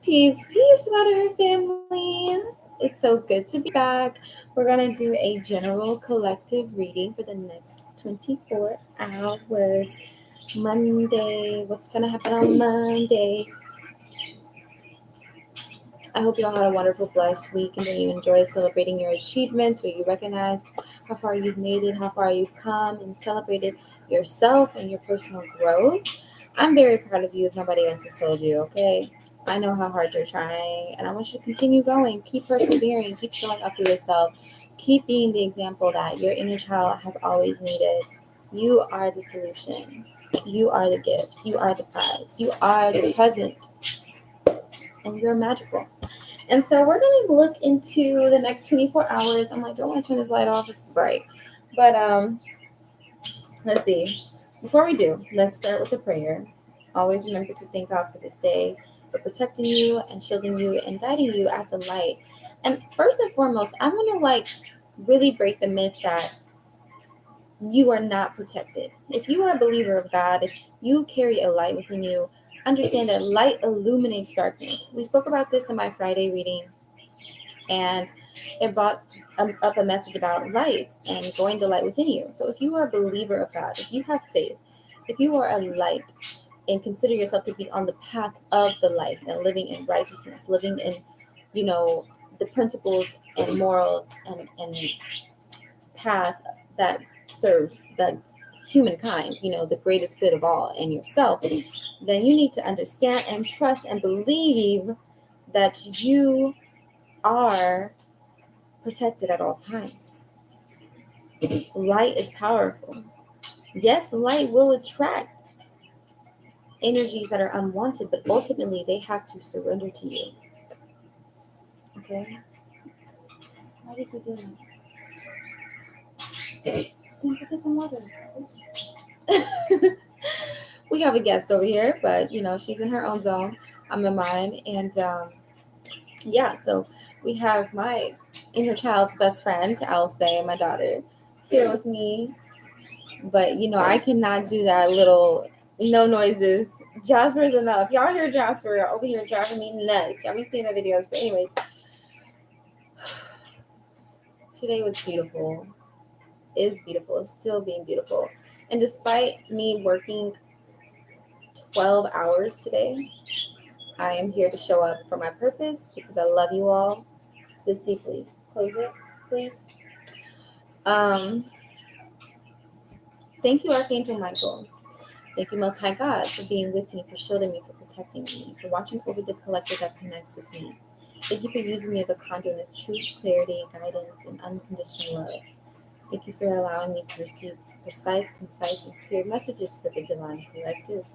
Peace, peace, Water family. It's so good to be back. We're going to do a general collective reading for the next 24 hours. Monday. What's going to happen on Monday? I hope you all had a wonderful, blessed week and that you enjoyed celebrating your achievements or you recognized how far you've made it, how far you've come, and celebrated yourself and your personal growth. I'm very proud of you if nobody else has told you, okay? I know how hard you're trying, and I want you to continue going. Keep persevering. Keep showing up for yourself. Keep being the example that your inner child has always needed. You are the solution. You are the gift. You are the prize. You are the present. And you're magical. And so we're going to look into the next 24 hours. I'm like, don't want to turn this light off. It's bright. But let's see. Before we do, let's start with a prayer. Always remember to thank God for this day, for protecting you and shielding you and guiding you as a light. And first and foremost, I'm going to really break the myth that you are not protected. If you are a believer of God, if you carry a light within you, understand that light illuminates darkness. We spoke about this in my Friday reading, and it brought up a message about light and going the light within you. So if you are a believer of God, if you have faith, if you are a light and consider yourself to be on the path of the light and living in righteousness, living in, the principles and morals and path that serves the humankind, the greatest good of all and yourself, then you need to understand and trust and believe that you are protected at all times. Light is powerful. Yes, light will attract energies that are unwanted, but ultimately they have to surrender to you. Okay? Why do you keep doing that? Then get some water. We have a guest over here, but she's in her own zone. I'm in mine. And so we have my inner child's best friend, I'll say, my daughter, here with me. But I cannot do that little no noises. Jasper's enough. Y'all hear Jasper over here driving me nuts. Y'all be seeing the videos. But anyways, today was beautiful. Is beautiful. It's still being beautiful. And despite me working 12 hours today, I am here to show up for my purpose because I love you all this deeply. Close it, please. Thank you, Archangel Michael. Thank you, Most High God, for being with me, for shielding me, for protecting me, for watching over the collective that connects with me. Thank you for using me as a conduit of truth, clarity, guidance, and unconditional love. Thank you for allowing me to receive precise, concise, and clear messages for the divine collective.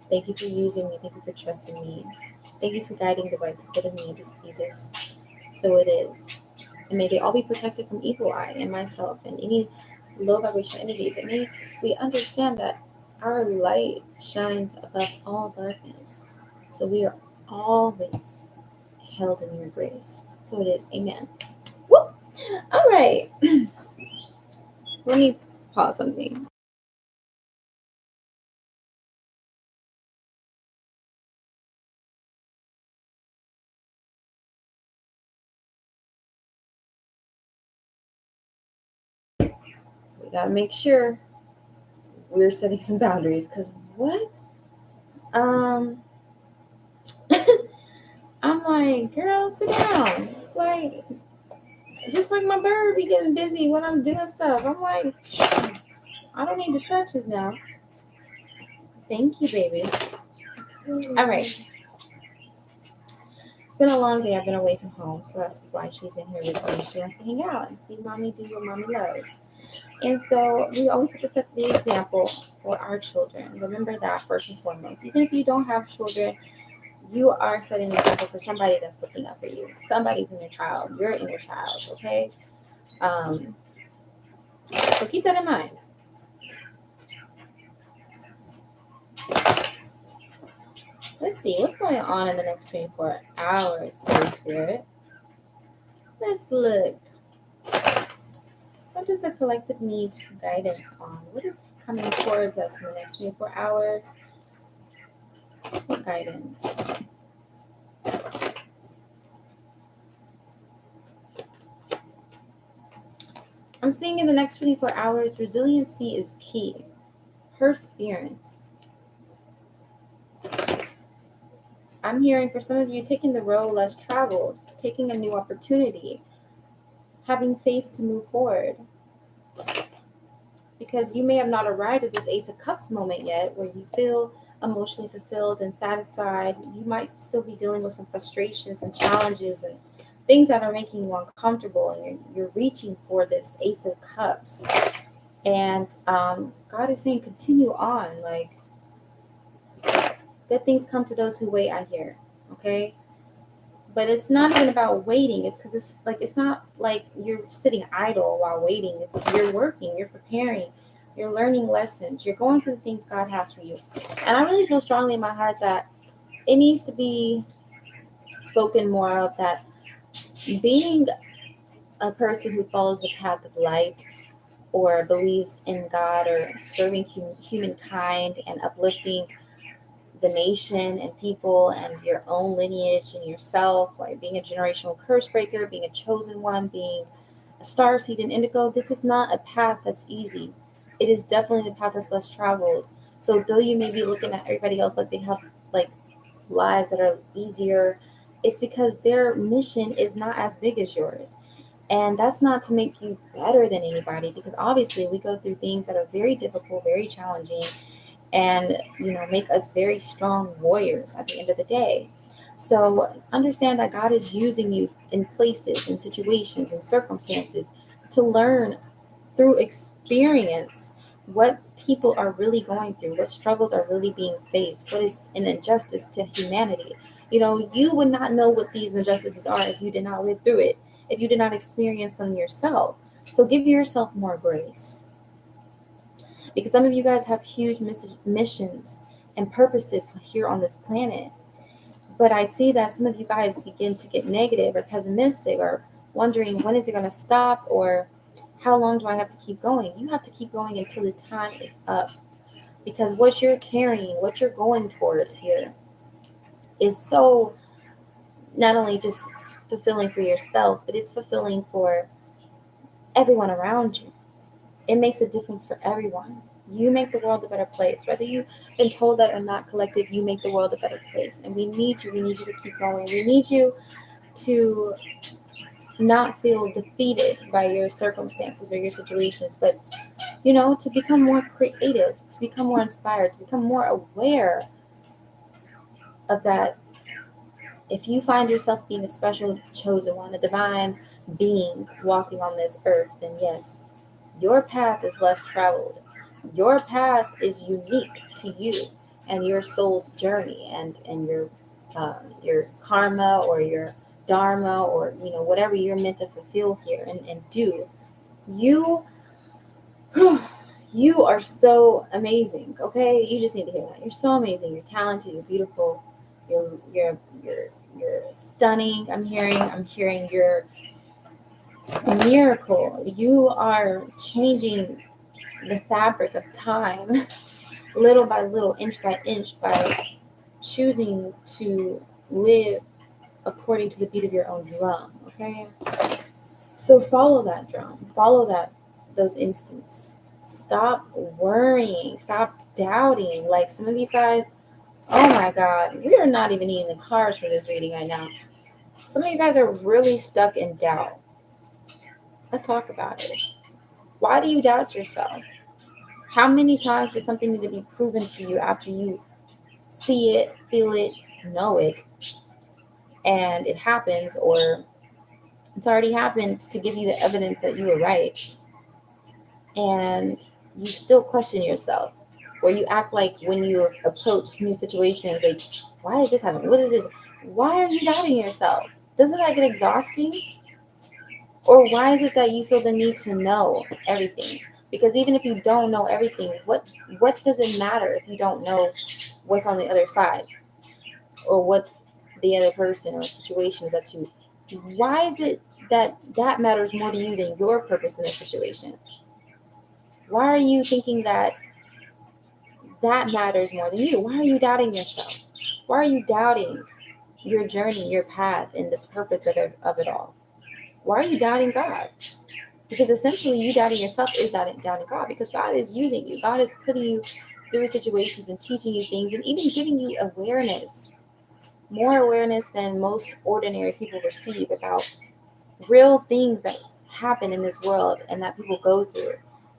Thank you for using me. Thank you for trusting me. Thank you for guiding the right people to me to see this. So it is. And may they all be protected from evil eye and myself and any low vibration energies. And may we understand that our light shines above all darkness. So we are always held in your grace. So it is. Amen. Woo! All right. Let me pause something. We got to make sure we're setting some boundaries because what? I'm like, girl, sit down. Like, just like my bird be getting busy when I'm doing stuff. I'm like, I don't need distractions now. Thank you, baby. All right. It's been a long day. I've been away from home, so that's why she's in here with me. She wants to hang out and see mommy do what mommy loves. And so we always have to set the example for our children. Remember that first and foremost. Even if you don't have children, you are setting an example for somebody that's looking up for you. Somebody's inner child, your inner child, okay? So keep that in mind. Let's see what's going on in the next 24 hours, Holy Spirit. Let's look. What does the collective need guidance on? What is coming towards us in the next 24 hours? What guidance? I'm seeing in the next 24 hours, resiliency is key. Perseverance. I'm hearing for some of you taking the road less traveled, taking a new opportunity, having faith to move forward. Because you may have not arrived at this Ace of Cups moment yet where you feel emotionally fulfilled and satisfied. You might still be dealing with some frustrations and challenges and things that are making you uncomfortable, and you're reaching for this Ace of Cups. And God is saying, continue on. Like, good things come to those who wait, I hear. Okay? But it's not even about waiting. It's because it's not like you're sitting idle while waiting. It's you're working, you're preparing, you're learning lessons, you're going through the things God has for you. And I really feel strongly in my heart that it needs to be spoken more of, that being a person who follows the path of light or believes in God or serving humankind and uplifting the nation and people and your own lineage and yourself, like being a generational curse breaker, being a chosen one, being a star seed in indigo. This is not a path that's easy. It is definitely the path that's less traveled. So though you may be looking at everybody else like they have like lives that are easier, it's because their mission is not as big as yours. And that's not to make you better than anybody, because obviously we go through things that are very difficult, very challenging, and make us very strong warriors at the end of the day. So understand that God is using you in places and situations and circumstances to learn through experience what people are really going through, what struggles are really being faced, what is an injustice to humanity. You would not know what these injustices are if you did not live through it, if you did not experience them yourself. So give yourself more grace, because some of you guys have huge missions and purposes here on this planet. But I see that some of you guys begin to get negative or pessimistic or wondering, when is it going to stop, or how long do I have to keep going? You have to keep going until the time is up, because what you're carrying, what you're going towards here is so not only just fulfilling for yourself, but it's fulfilling for everyone around you. It makes a difference for everyone. You make the world a better place. Whether you've been told that or not, collective, you make the world a better place. And we need you. We need you to keep going. We need you to not feel defeated by your circumstances or your situations, but, to become more creative, to become more inspired, to become more aware of that. If you find yourself being a special chosen one, a divine being walking on this earth, then yes, your path is less traveled. Your path is unique to you and your soul's journey, and your karma or your dharma, or whatever you're meant to fulfill here and do. You you are so amazing. Okay, you just need to hear that. You're so amazing. You're talented. You're beautiful. You're stunning. I'm hearing you're a miracle. You are changing the fabric of time little by little, inch by inch, by choosing to live according to the beat of your own drum. Okay, so follow that drum, follow those instincts. Stop worrying, stop doubting. Like some of you guys, oh my God, we are not even eating the cards for this reading right now. Some of you guys are really stuck in doubt. Let's talk about it. Why do you doubt yourself? How many times does something need to be proven to you after you see it, feel it, know it, and it happens, or it's already happened, to give you the evidence that you were right, and you still question yourself, or you act like when you approach new situations, like, why is this happening? What is this? Why are you doubting yourself? Doesn't that get exhausting? Or why is it that you feel the need to know everything? Because even if you don't know everything, what does it matter if you don't know what's on the other side, or what the other person or situation is up to? Why is it that matters more to you than your purpose in the situation? Why are you thinking that matters more than you? Why are you doubting yourself? Why are you doubting your journey, your path, and the purpose of it all? Why are you doubting God? Because essentially you doubting yourself is doubting God, because God is using you. God is putting you through situations and teaching you things and even giving you awareness, more awareness than most ordinary people receive about real things that happen in this world and that people go through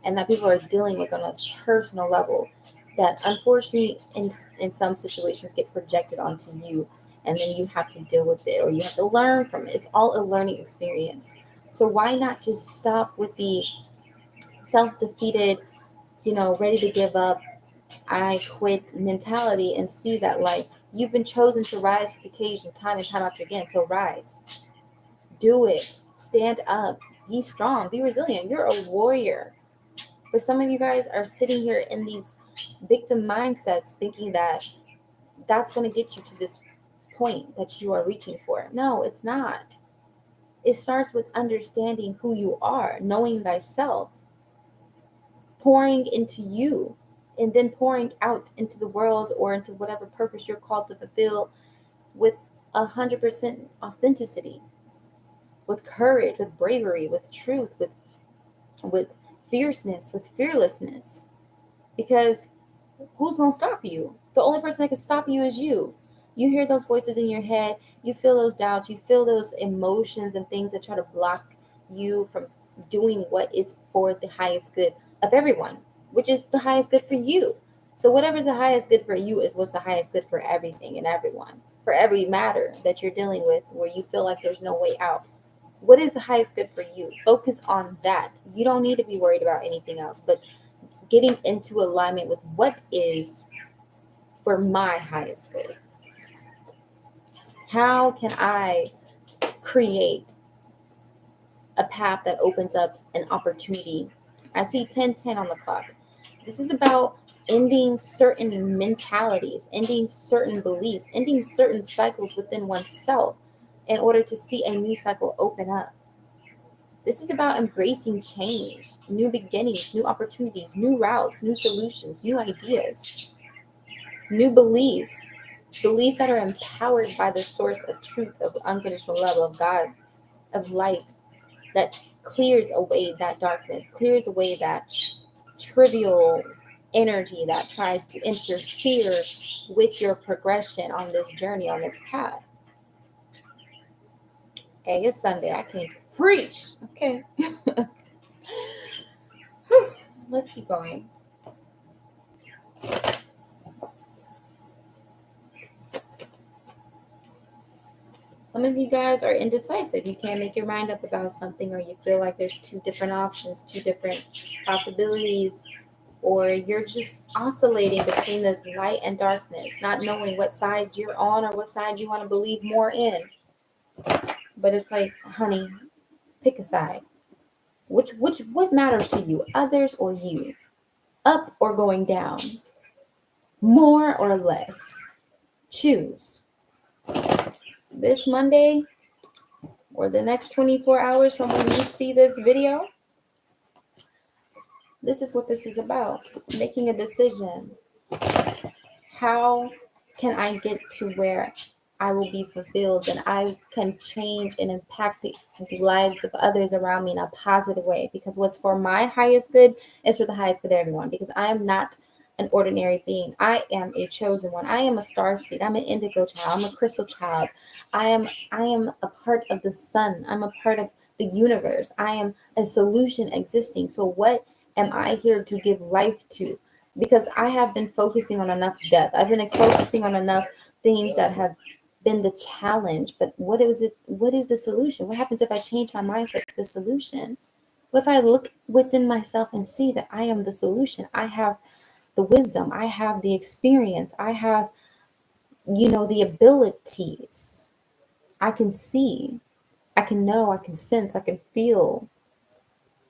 and that people are dealing with on a personal level, that unfortunately in some situations get projected onto you, and then you have to deal with it or you have to learn from it. It's all a learning experience. So why not just stop with the self-defeated, ready to give up, I quit mentality, and see that, like, you've been chosen to rise to the occasion time and time after again. So rise, do it, stand up, be strong, be resilient. You're a warrior. But some of you guys are sitting here in these victim mindsets thinking that that's going to get you to this point that you are reaching for. No, it's not. It starts with understanding who you are, knowing thyself, pouring into you, and then pouring out into the world or into whatever purpose you're called to fulfill with 100% authenticity, with courage, with bravery, with truth, with fierceness, with fearlessness. Because who's going to stop you? The only person that can stop you is you. You hear those voices in your head, you feel those doubts, you feel those emotions and things that try to block you from doing what is for the highest good of everyone, which is the highest good for you. So whatever's the highest good for you is what's the highest good for everything and everyone, for every matter that you're dealing with where you feel like there's no way out. What is the highest good for you? Focus on that. You don't need to be worried about anything else, but getting into alignment with what is for my highest good. How can I create a path that opens up an opportunity? I see 10:10 on the clock. This is about ending certain mentalities, ending certain beliefs, ending certain cycles within oneself in order to see a new cycle open up. This is about embracing change, new beginnings, new opportunities, new routes, new solutions, new ideas, new beliefs that are empowered by the source of truth, of unconditional love, of God, of light, that clears away that darkness, clears away that trivial energy that tries to interfere with your progression on this journey, on this path. Hey, it's Sunday. I came to preach. Okay. Let's keep going. Some of you guys are indecisive. You can't make your mind up about something, or you feel like there's two different options, two different possibilities, or you're just oscillating between this light and darkness, not knowing what side you're on or what side you want to believe more in. But it's like, honey, pick a side. What matters to you, others or you? Up or going down? More or less? Choose. This Monday, or the next 24 hours from when you see this video, this is what this is about. Making a decision. How can I get to where I will be fulfilled and I can change and impact the lives of others around me in a positive way? Because what's for my highest good is for the highest good of everyone. Because I am not an ordinary being. I am a chosen one. I am a star seed. I'm an indigo child. I'm a crystal child. I am a part of the sun. I'm a part of the universe. I am a solution existing. So what am I here to give life to? Because I have been focusing on enough death. I've been focusing on enough things that have been the challenge. But what is it? What is the solution? What happens if I change my mindset to the solution? What if I look within myself and see that I am the solution? I have the wisdom. I have the experience. I have, the abilities. I can see. I can know. I can sense. I can feel.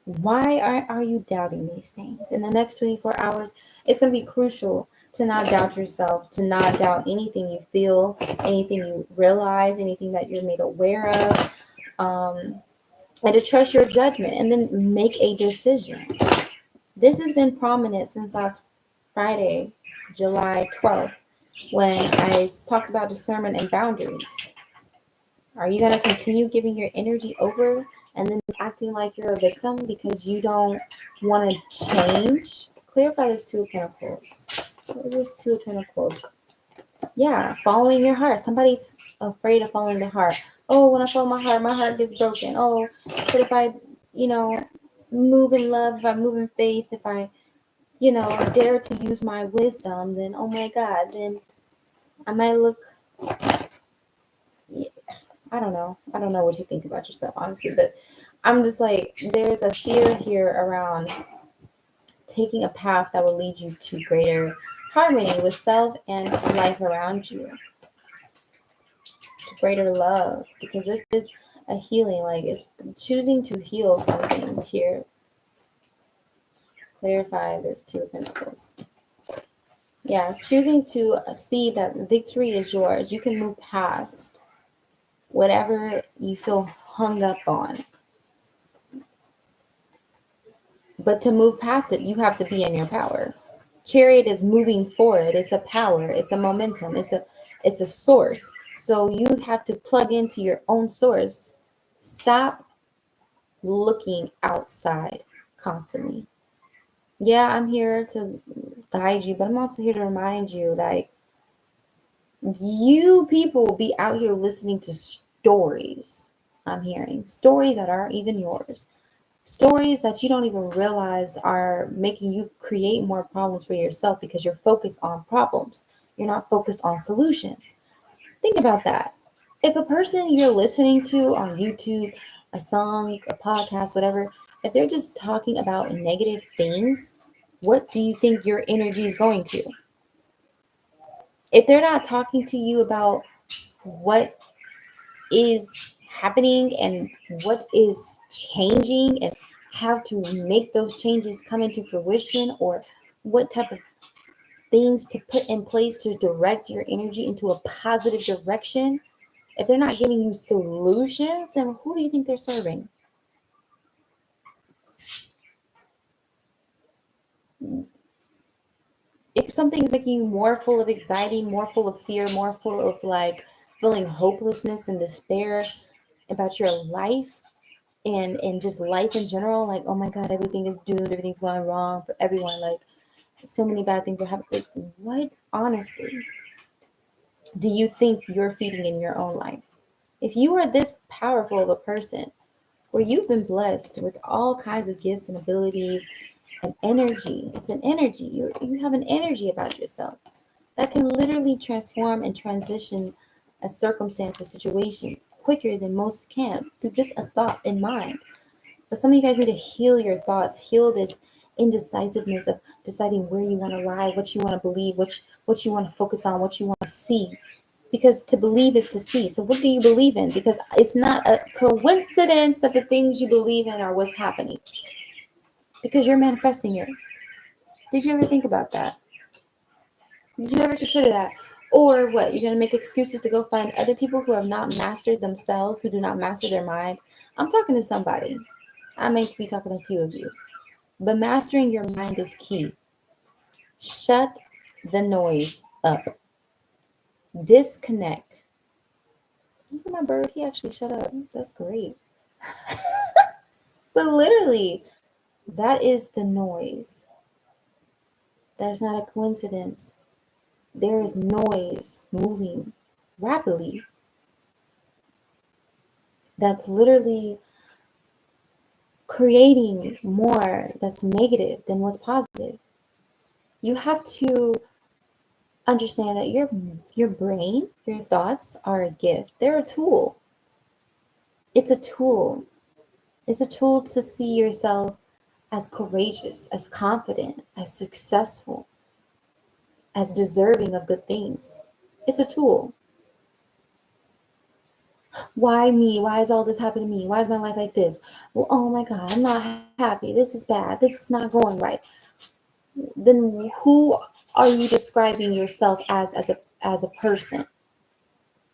Why are you doubting these things? In the next 24 hours, it's going to be crucial to not doubt yourself, to not doubt anything you feel, anything you realize, anything that you're made aware of, and to trust your judgment and then make a decision. This has been prominent since last Friday, July 12th, when I talked about discernment and boundaries. Are you going to continue giving your energy over and then acting like you're a victim because you don't want to change. Clarify this Two of Pentacles. What is this Two of Pentacles? Yeah, following your heart. Somebody's afraid of following their heart. Oh, when I follow my heart gets broken. Oh, but if I, move in love, if I move in faith, if I, dare to use my wisdom, then oh my God, then I might look. I don't know. I don't know what you think about yourself, honestly, but I'm just like, there's a fear here around taking a path that will lead you to greater harmony with self and life around you, to greater love, because this is a healing, like it's choosing to heal something here. Clarify this Two of Pentacles. Yeah, it's choosing to see that victory is yours. You can move past whatever you feel hung up on. But to move past it, you have to be in your power. Chariot is moving forward. It's a power. It's a momentum. It's a source. So you have to plug into your own source. Stop looking outside constantly. Yeah, I'm here to guide you, but I'm also here to remind you, like, you people be out here listening to stories. I'm hearing stories that aren't even yours. Stories that you don't even realize are making you create more problems for yourself because you're focused on problems. You're not focused on solutions. Think about that. If a person you're listening to on YouTube, a song, a podcast, whatever, if they're just talking about negative things, what do you think your energy is going to? If they're not talking to you about what is happening and what is changing and how to make those changes come into fruition, or what type of things to put in place to direct your energy into a positive direction, if they're not giving you solutions, then who do you think they're serving? If something is making you more full of anxiety, more full of fear, more full of like feeling hopelessness and despair about your life, and just life in general, like, oh my God, everything is doomed, everything's going wrong for everyone, like so many bad things are happening. Like, what honestly do you think you're feeding in your own life? If you are this powerful of a person, where you've been blessed with all kinds of gifts and abilities and energy, it's an energy. You have an energy about yourself that can literally transform and transition a circumstance, a situation quicker than most can through just a thought in mind. But some of you guys need to heal your thoughts, heal this indecisiveness of deciding where you want to lie, what you want to believe, what you want to focus on, what you want to see. Because to believe is to see. So what do you believe in? Because it's not a coincidence that the things you believe in are what's happening. Because you're manifesting it. Did you ever think about that? Did you ever consider that? Or what? You're going to make excuses to go find other people who have not mastered themselves, who do not master their mind? I'm talking to somebody. I may be talking to a few of you. But mastering your mind is key. Shut the noise up. Disconnect. Look at my bird. He actually shut up. That's great. But literally, that is the noise. That is not a coincidence. There is noise moving rapidly. That's literally creating more that's negative than what's positive. You have to understand that your brain, your thoughts are a gift. They're a tool. It's a tool. It's a tool to see yourself as courageous, as confident, as successful, as deserving of good things. It's a tool. Why me? Why is all this happening to me? Why is my life like this? Well, oh my God, I'm not happy. This is bad. This is not going right. Then who are you describing yourself as a person?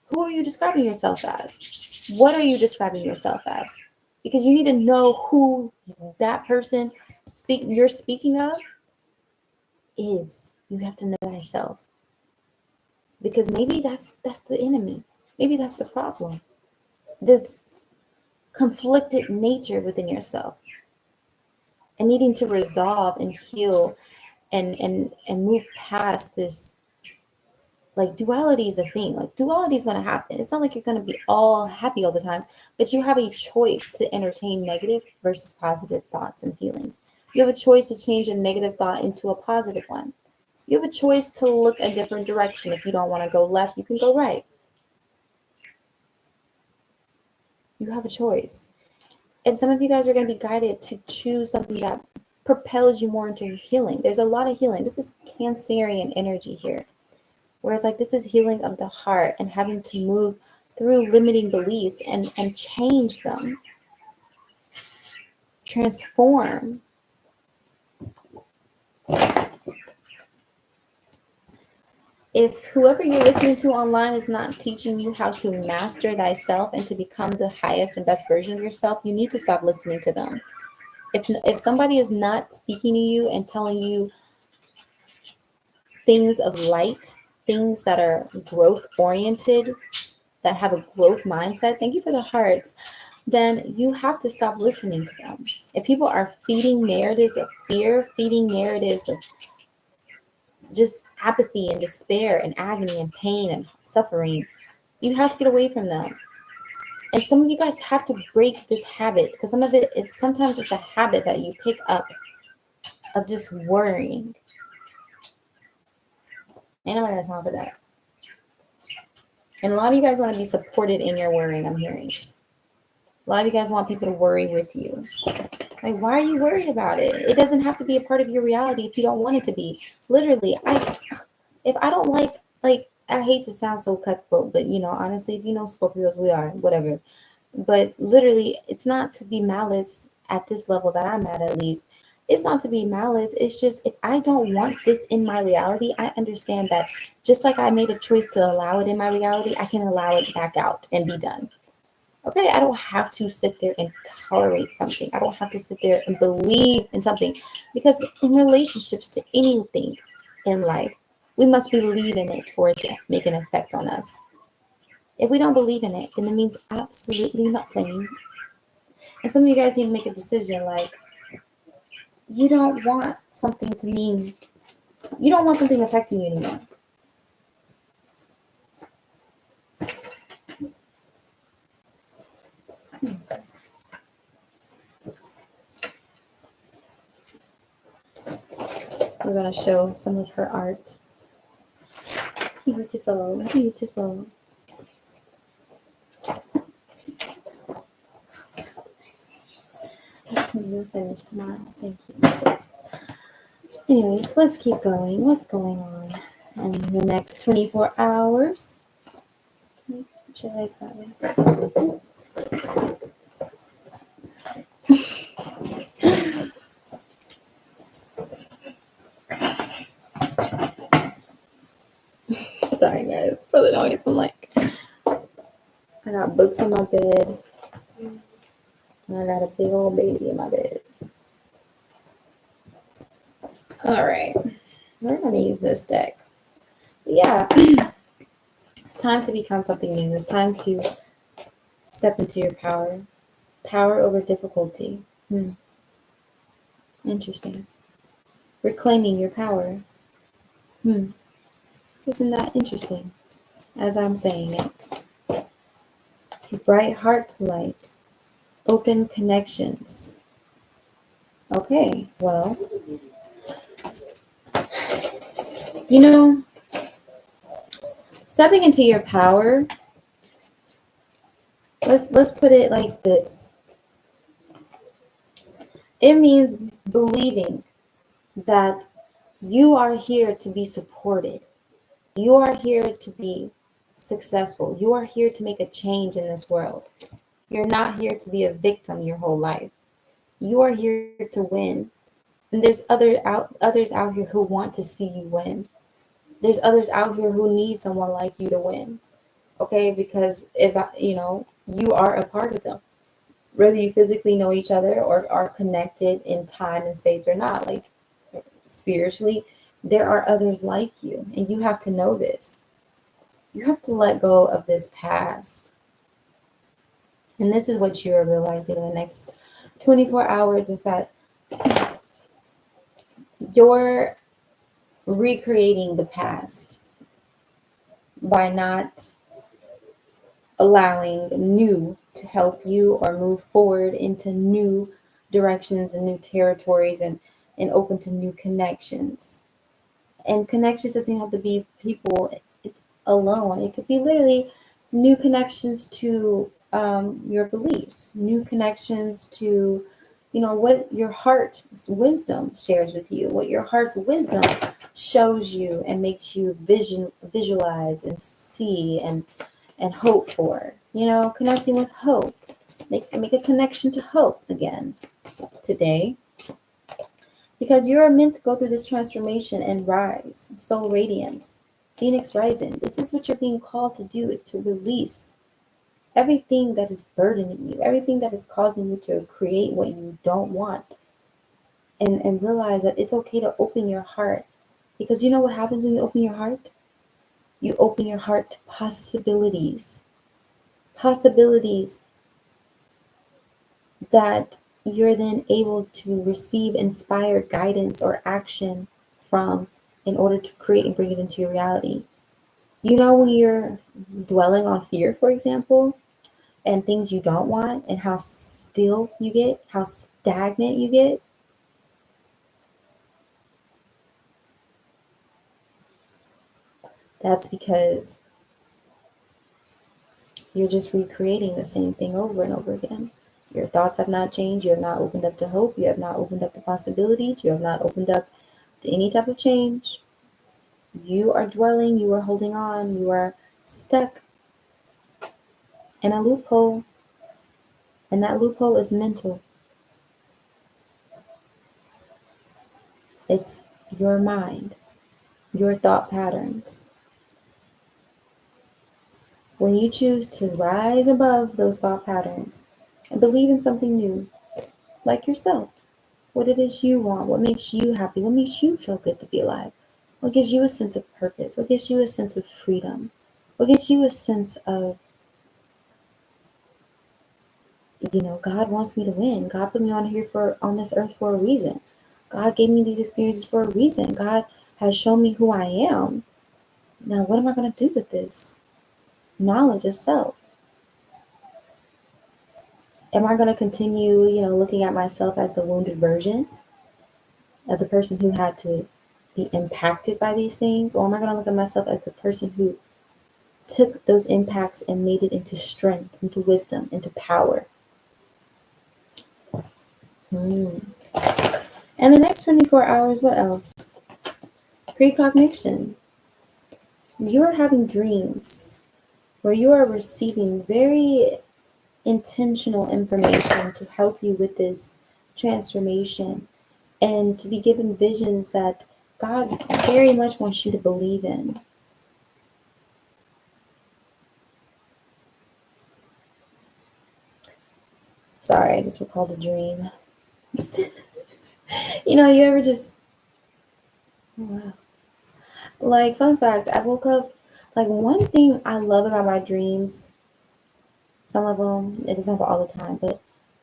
Who are you describing yourself as? What are you describing yourself as? Because you need to know who that person you're speaking of is. You have to know thyself. Because maybe that's the enemy. Maybe that's the problem. This conflicted nature within yourself and needing to resolve and heal and move past this. Like, duality is a thing. Like, duality is going to happen. It's not like you're going to be all happy all the time, but you have a choice to entertain negative versus positive thoughts and feelings. You have a choice to change a negative thought into a positive one. You have a choice to look a different direction. If you don't want to go left, you can go right. You have a choice. And some of you guys are going to be guided to choose something that propels you more into healing. There's a lot of healing. This is Cancerian energy here. Whereas like this is healing of the heart and having to move through limiting beliefs and change them, transform. If whoever you're listening to online is not teaching you how to master thyself and to become the highest and best version of yourself, you need to stop listening to them. If somebody is not speaking to you and telling you things of light, things that are growth oriented, that have a growth mindset, thank you for the hearts, then you have to stop listening to them. If people are feeding narratives of fear, feeding narratives of just apathy and despair and agony and pain and suffering, you have to get away from them. And some of you guys have to break this habit, because some of it is sometimes it's a habit that you pick up of just worrying. Ain't nobody got time for that. And a lot of you guys want to be supported in your worrying, I'm hearing. A lot of you guys want people to worry with you. Like, why are you worried about it? It doesn't have to be a part of your reality if you don't want it to be. Literally, if I don't like, I hate to sound so cutthroat, but honestly, if you know Scorpios, we are, whatever. But literally, it's not to be malice at this level that I'm at least. It's not to be malice. It's just, if I don't want this in my reality, I understand that just like I made a choice to allow it in my reality, I can allow it back out and be done. Okay, I don't have to sit there and tolerate something. I don't have to sit there and believe in something, because in relationships to anything in life, we must believe in it for it to make an effect on us. If we don't believe in it, then it means absolutely nothing. And some of you guys need to make a decision, like, you don't want something to mean, you don't want something affecting you anymore. We're going to show some of her art. Beautiful, beautiful. We'll finish tomorrow. Thank you. Anyways, let's keep going. What's going on in the next 24 hours? Put your legs that way. Sorry, guys, for the noise. I'm like, I got books on my bed, and I got a big old baby in my bed. All right, we're going to use this deck. But yeah, it's time to become something new. It's time to step into your power. Power over difficulty. Interesting. Reclaiming your power. Isn't that interesting? As I'm saying it. Bright heart light. Open connections. Okay, well, stepping into your power, let's put it like this. It means believing that you are here to be supported. You are here to be successful. You are here to make a change in this world. You're not here to be a victim your whole life. You are here to win. And there's others out here who want to see you win. There's others out here who need someone like you to win. Okay, because if you are a part of them, whether you physically know each other or are connected in time and space or not, like spiritually, there are others like you, and you have to know this. You have to let go of this past. And this is what you're realizing in the next 24 hours is that you're recreating the past by not allowing new to help you or move forward into new directions and new territories and open to new connections. And connections doesn't have to be people alone. It could be literally new connections to your beliefs, new connections to, what your heart's wisdom shares with you, what your heart's wisdom shows you and makes you visualize and see and hope for. Connecting with hope. Make a connection to hope again today, because you're meant to go through this transformation and rise, soul radiance, phoenix rising. This is what you're being called to do, is to release everything that is burdening you, everything that is causing you to create what you don't want, and realize that it's okay to open your heart. Because you know what happens when you open your heart? You open your heart to possibilities. Possibilities that you're then able to receive inspired guidance or action from in order to create and bring it into your reality. When you're dwelling on fear, for example, and things you don't want, and how still you get, how stagnant you get, that's because you're just recreating the same thing over and over again. Your thoughts have not changed. You have not opened up to hope. You have not opened up to possibilities. You have not opened up to any type of change. You are dwelling, you are holding on, you are stuck in a loophole, and that loophole is mental. It's your mind, your thought patterns. When you choose to rise above those thought patterns and believe in something new, like yourself, what it is you want, what makes you happy, what makes you feel good to be alive, what gives you a sense of purpose, what gives you a sense of freedom, what gives you a sense of, God wants me to win. God put me on this earth for a reason. God gave me these experiences for a reason. God has shown me who I am. Now, what am I going to do with this knowledge of self? Am I going to continue, looking at myself as the wounded version of the person who had to be impacted by these things? Or am I going to look at myself as the person who took those impacts and made it into strength, into wisdom, into power? Hmm. And the next 24 hours, what else? Precognition. You are having dreams where you are receiving very intentional information to help you with this transformation, and to be given visions that God very much wants you to believe in. Sorry, I just recalled a dream. You ever just, oh, wow. Like, fun fact, I woke up, like, one thing I love about my dreams, some of them, it doesn't happen all the time, but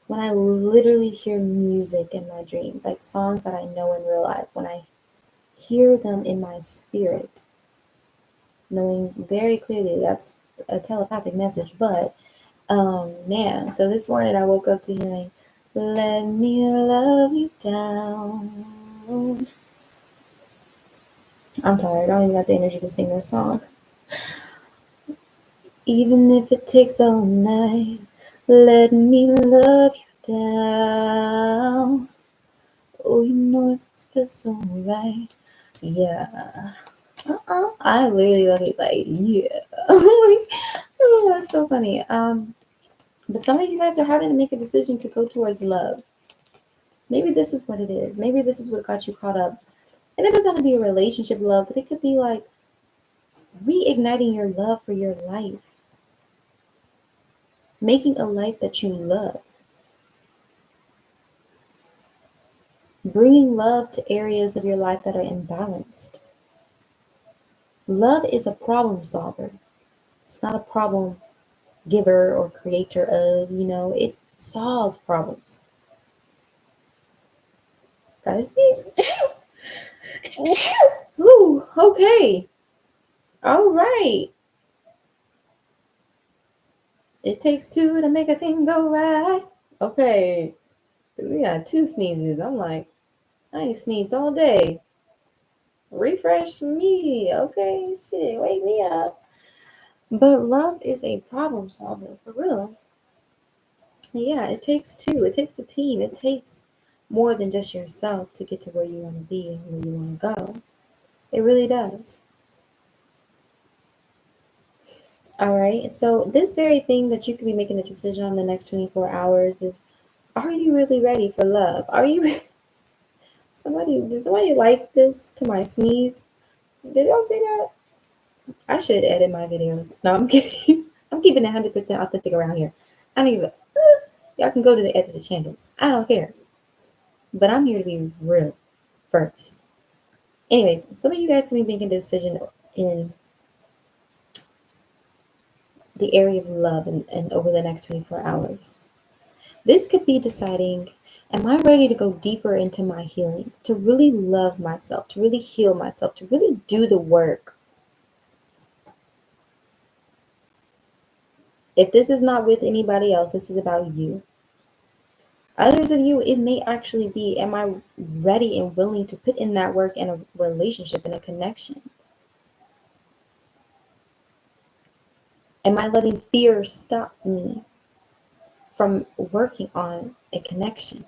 when I literally hear music in my dreams, like songs that I know in real life, when I hear them in my spirit, knowing very clearly that's a telepathic message, but man, so this morning I woke up to hearing, "Let me love you down." I'm tired, I don't even got the energy to sing this song. Even if it takes all night, let me love you down. Oh, it feels so right. Yeah. I literally like it's like, yeah. Like, oh, that's so funny. But some of you guys are having to make a decision to go towards love. Maybe this is what it is. Maybe this is what got you caught up. And it doesn't have to be a relationship love, but it could be like reigniting your love for your life, making a life that you love, bringing love to areas of your life that are imbalanced. Love is a problem solver. It's not a problem giver or creator of, it solves problems. Gotta sneeze. Ooh, okay. All right. It takes two to make a thing go right. Okay. We got 2 sneezes. I'm like, I ain't sneezed all day. Refresh me. Okay, shit, wake me up. But love is a problem solver, for real. Yeah, it takes two. It takes a team. It takes more than just yourself to get to where you want to be and where you want to go. It really does. All right. So this very thing that you could be making a decision on the next 24 hours is, are you really ready for love? Are you did somebody like this to my sneeze? Did y'all see that? I should edit my videos. No, I'm kidding. I'm keeping it 100% authentic around here. I don't even, y'all can go to the edited channels. I don't care. But I'm here to be real first. Anyways, some of you guys can be making a decision in the area of love and over the next 24 hours. This could be deciding, am I ready to go deeper into my healing, to really love myself, to really heal myself, to really do the work? If this is not with anybody else, this is about you. Others of you, it may actually be, am I ready and willing to put in that work in a relationship, in a connection? Am I letting fear stop me from working on a connection?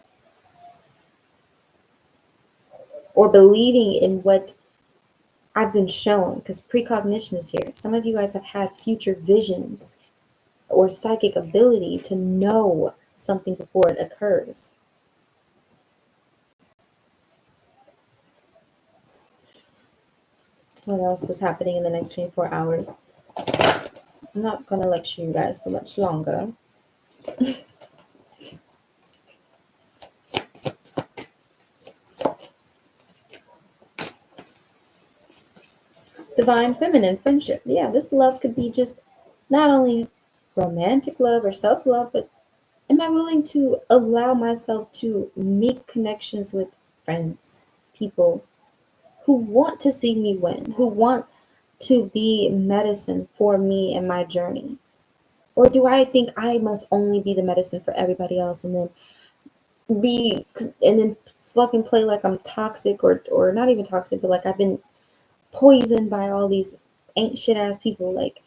Or believing in what I've been shown? Because precognition is here. Some of you guys have had future visions or psychic ability to know something before it occurs. What else is happening in the next 24 hours? I'm not going to lecture you guys for much longer. Divine feminine friendship. Yeah, this love could be just not only romantic love or self-love, but am I willing to allow myself to make connections with friends, people who want to see me win, who want to be medicine for me and my journey? Or do I think I must only be the medicine for everybody else and then be and then fucking play like I'm toxic or not even toxic, but like I've been poisoned by all these ain't shit ass people? Like,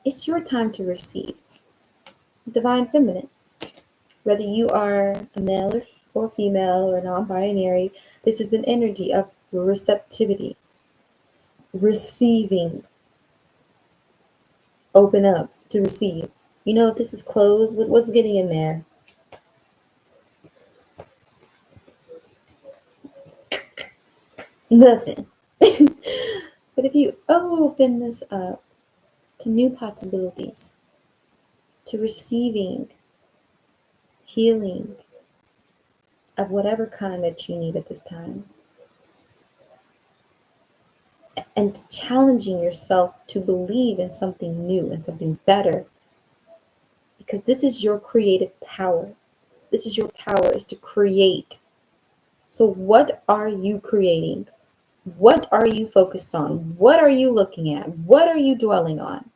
it's your time to receive. Divine feminine. Whether you are a male or female or non-binary, this is an energy of receptivity, receiving. Open up to receive. If this is closed, what's getting in there? Nothing. But if you open this up to new possibilities, to receiving healing of whatever kind that you need at this time, and challenging yourself to believe in something new and something better, because this is your creative power. This is your power, is to create. So what are you creating? What are you focused on? What are you looking at? What are you dwelling on?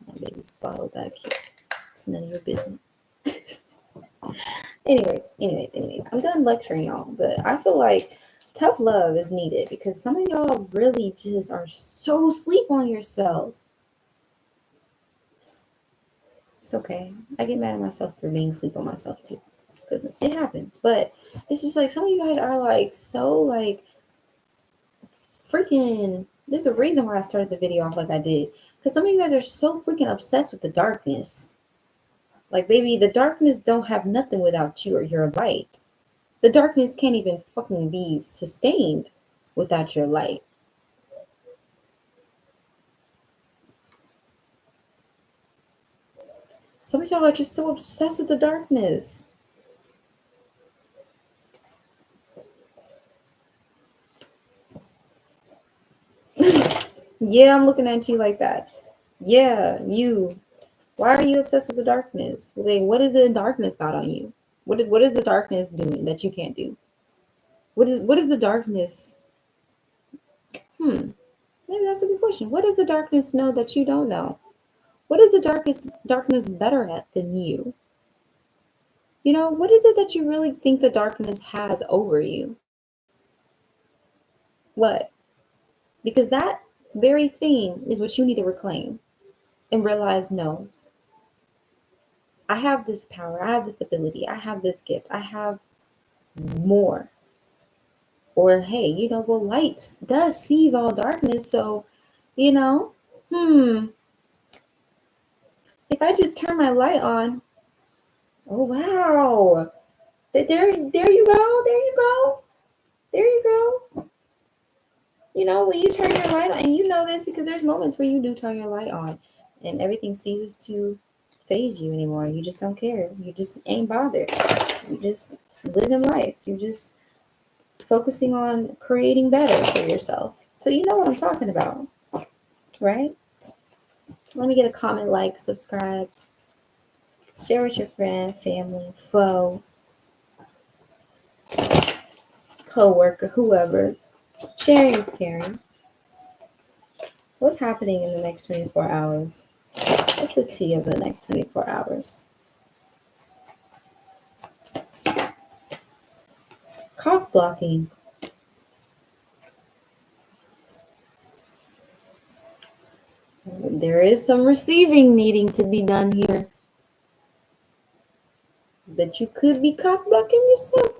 My baby's bottle back here. It's none of your business. anyways, I'm done lecturing y'all, but I feel like tough love is needed because some of y'all really just are so sleep on yourselves. It's okay. I get mad at myself for being sleep on myself too, because it happens. But it's just like some of you guys are like so like freaking. There's a reason why I started the video off like I did, because some of you guys are so freaking obsessed with the darkness. Like, baby, the darkness don't have nothing without you or your light. The darkness can't even fucking be sustained without your light. Some of y'all are just so obsessed with the darkness. Yeah, I'm looking at you like that. Yeah, you. Why are you obsessed with the darkness? Like, what is the darkness got on you? What is the darkness doing that you can't do? What is the darkness? Maybe that's a good question. What does the darkness know that you don't know? What is the darkness better at than you? What is it that you really think the darkness has over you? What? Because that very thing is what you need to reclaim and realize, no, I have this power, I have this ability, I have this gift, I have more. Or hey, well, light does seize all darkness. So, you know, hmm, if I just turn my light on, oh wow. There you go, there you go, there you go. When you turn your light on, and you know this because there's moments where you do turn your light on and everything ceases to phase you anymore. You just don't care. You just ain't bothered. You just living life. You just focusing on creating better for yourself. So you know what I'm talking about, right? Let me get a comment, like, subscribe, share with your friend, family, foe, co-worker, whoever. Sharing is caring. What's happening in the next 24 hours? What's the tea of the next 24 hours? Cock blocking. There is some receiving needing to be done here. But you could be cock blocking yourself.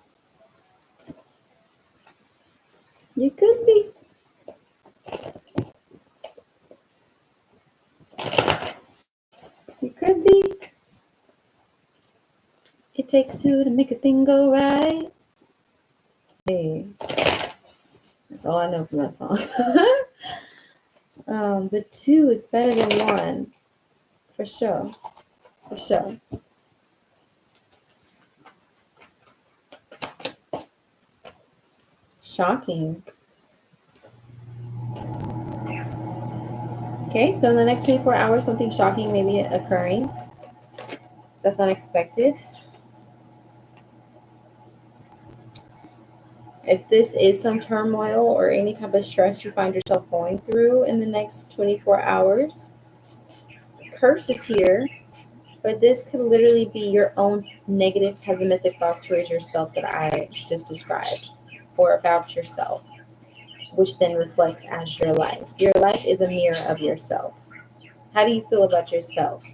You could be. You could be. It takes two to make a thing go right. Hey, that's all I know from that song. But two is better than one, for sure. For sure. Shocking. Okay, so in the next 24 hours, something shocking may be occurring. That's unexpected. If this is some turmoil or any type of stress you find yourself going through in the next 24 hours, curse is here, but this could literally be your own negative, pessimistic thoughts towards yourself that I just described, or about yourself, which then reflects as your life. Your life is a mirror of yourself. How do you feel about yourself?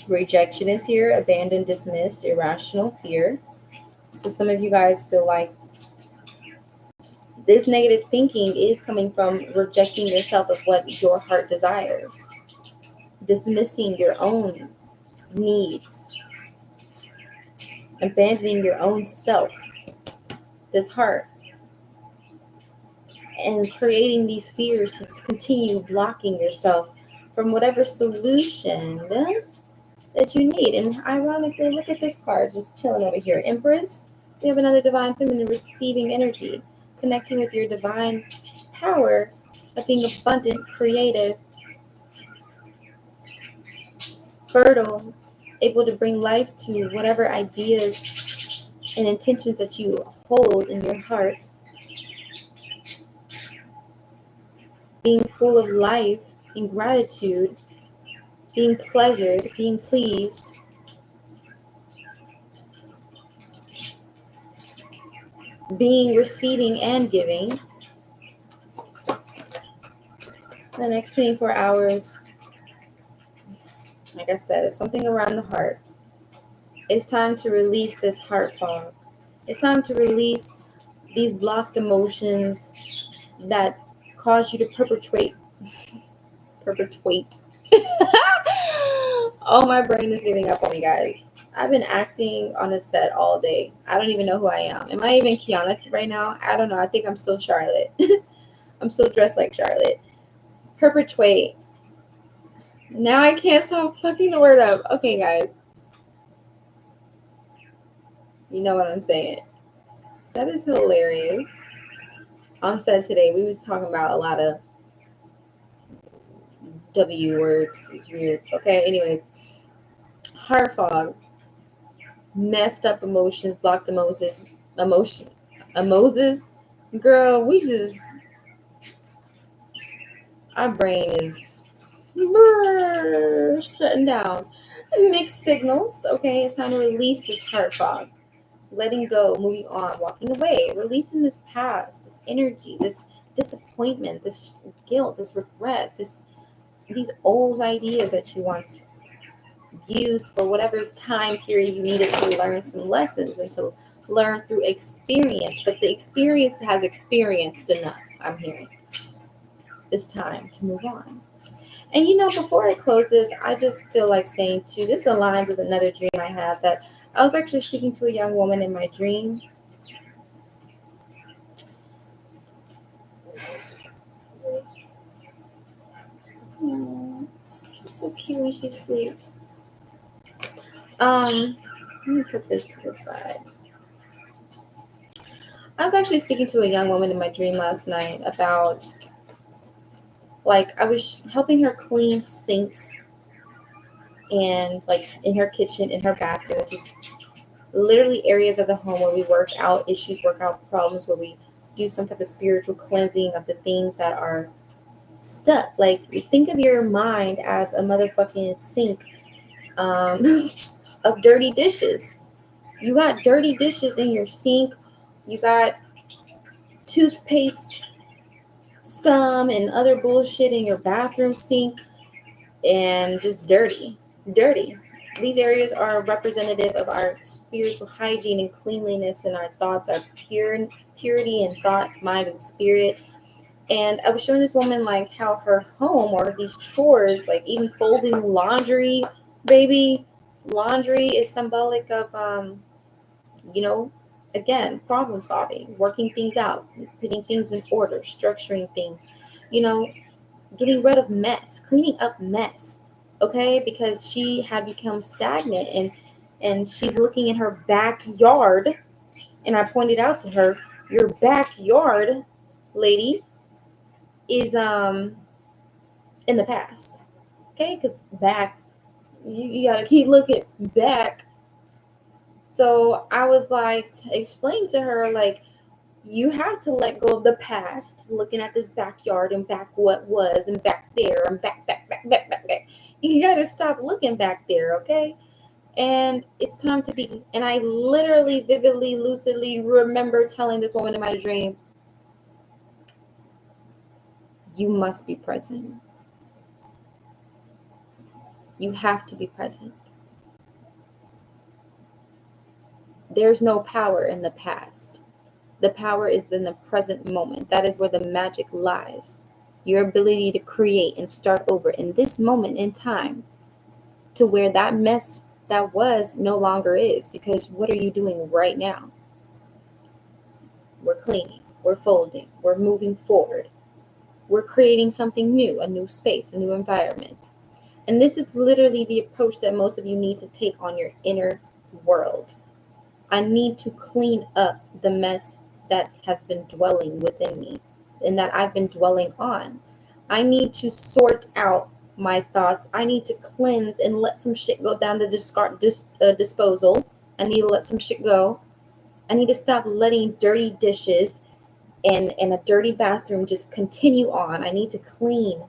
Rejection is here, abandoned, dismissed, irrational fear. So some of you guys feel like this negative thinking is coming from rejecting yourself of what your heart desires, dismissing your own needs, abandoning your own self, this heart, and creating these fears to continue blocking yourself from whatever solution that you need. And ironically, look at this card just chilling over here. Empress, we have another divine feminine receiving energy, connecting with your divine power of being abundant, creative, fertile, able to bring life to whatever ideas and intentions that you hold in your heart. Being full of life and gratitude, being pleasured, being pleased, being receiving and giving. The next 24 hours, like I said, it's something around the heart. It's time to release this heart fog. It's time to release these blocked emotions that cause you to perpetuate. Oh, my brain is giving up on me, guys. I've been acting on a set all day. I don't even know who I am. Am I even Kionnasweet right now? I don't know. I think I'm still Charlotte. I'm still dressed like Charlotte. Perpetuate. Now I can't stop fucking the word up. Okay, guys. You know what I'm saying. That is hilarious. on set today. We was talking about a lot of W words. It's weird. Okay, anyways, heart fog, messed up emotions, blocked emotions. Girl, we just, our brain is shutting down. Mixed signals. Okay, it's time to release this heart fog, letting go, moving on, walking away, releasing this past, this energy, this disappointment, this guilt, this regret, these old ideas that you once used for whatever time period you needed to learn some lessons and to learn through experience. But the experience has experienced enough. I'm hearing it's time to move on. And before I close this, I just feel like saying too, this aligns with another dream I had, that I was actually speaking to a young woman in my dream. Oh, she's so cute when she sleeps. Let me put this to the side. I was actually speaking to a young woman in my dream last night about, like, I was helping her clean sinks and, like, in her kitchen, in her bathroom, just literally areas of the home where we work out issues, work out problems, where we do some type of spiritual cleansing of the things that are stuck. Like, think of your mind as a motherfucking sink um, of dirty dishes. You got dirty dishes in your sink. You got toothpaste scum and other bullshit in your bathroom sink, and just dirty. These areas are representative of our spiritual hygiene and cleanliness, and our thoughts are purity and thought, mind, and spirit. And I was showing this woman like how her home, or these chores, like even folding laundry, baby, laundry is symbolic of you know, again, problem solving, working things out, putting things in order, structuring things, you know, getting rid of mess, cleaning up mess. Okay, because she had become stagnant, and she's looking in her backyard, and I pointed out to her, your backyard, lady, is in the past. Okay, because back, you gotta keep looking back. So I was like, to explain to her, like, you have to let go of the past, looking at this backyard and back what was and back there and back. You got to stop looking back there, okay? And it's time to be. And I literally, vividly, lucidly remember telling this woman in my dream, you must be present. You have to be present. There's no power in the past. The power is in the present moment. That is where the magic lies. Your ability to create and start over in this moment in time, to where that mess that was no longer is. Because what are you doing right now? We're cleaning, we're folding, we're moving forward, we're creating something new, a new space, a new environment. And this is literally the approach that most of you need to take on your inner world. I need to clean up the mess that has been dwelling within me and that I've been dwelling on. I need to sort out my thoughts. I need to cleanse and let some shit go down the disposal. I need to let some shit go. I need to stop letting dirty dishes and a dirty bathroom just continue on. I need to clean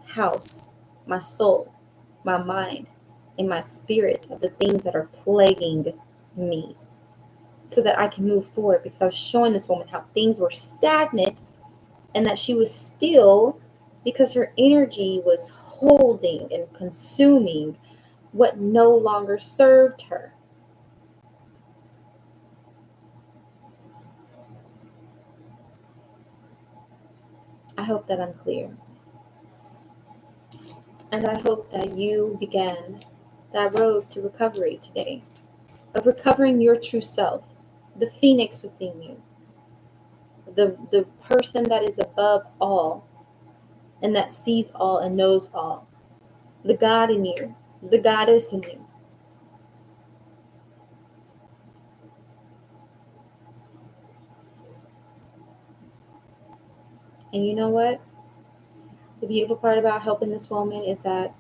house, my soul, my mind, and my spirit of the things that are plaguing me, so that I can move forward. Because I was showing this woman how things were stagnant and that she was still, because her energy was holding and consuming what no longer served her. I hope that I'm clear. And I hope that you began that road to recovery today, of recovering your true self, the phoenix within you, the person that is above all and that sees all and knows all, the God in you, the goddess in you. And you know what? The beautiful part about helping this woman is that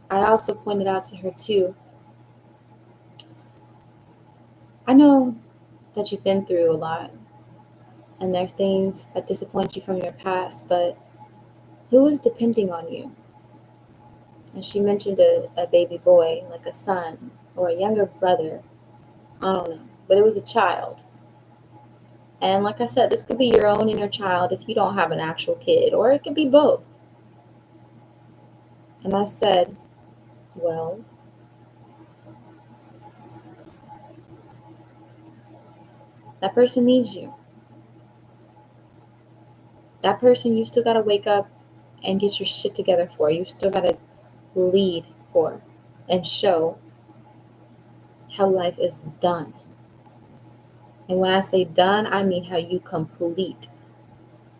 I also pointed out to her too, I know that you've been through a lot and there's things that disappoint you from your past, but who is depending on you? And she mentioned a baby boy, like a son or a younger brother. I don't know. But it was a child. And like I said, this could be your own inner child if you don't have an actual kid, or it could be both. And I said, well, that person needs you. That person you still got to wake up and get your shit together for. You still got to lead for and show how life is done. And when I say done, I mean how you complete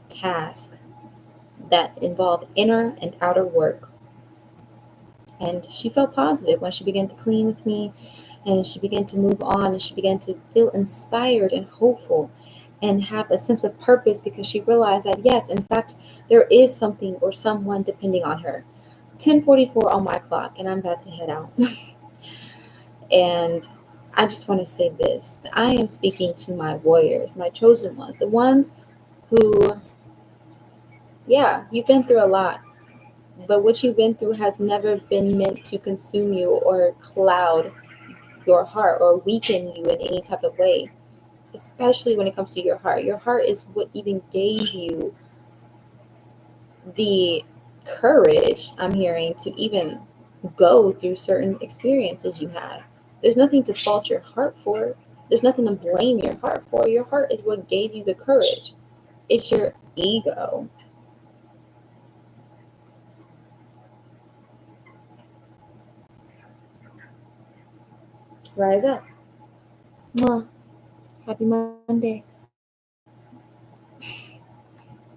tasks that involve inner and outer work. And she felt positive when she began to clean with me and she began to move on and she began to feel inspired and hopeful and have a sense of purpose because she realized that yes, in fact, there is something or someone depending on her. 10:44 on my clock and I'm about to head out. And I just want to say this. I am speaking to my warriors, my chosen ones, the ones who, yeah, you've been through a lot, but what you've been through has never been meant to consume you or cloud your heart or weaken you in any type of way, especially when it comes to your heart. Your heart is what even gave you the courage, I'm hearing, to even go through certain experiences you had. There's nothing to fault your heart for. There's nothing to blame your heart for. Your heart is what gave you the courage. It's your ego. Rise up. Mwah. Happy Monday.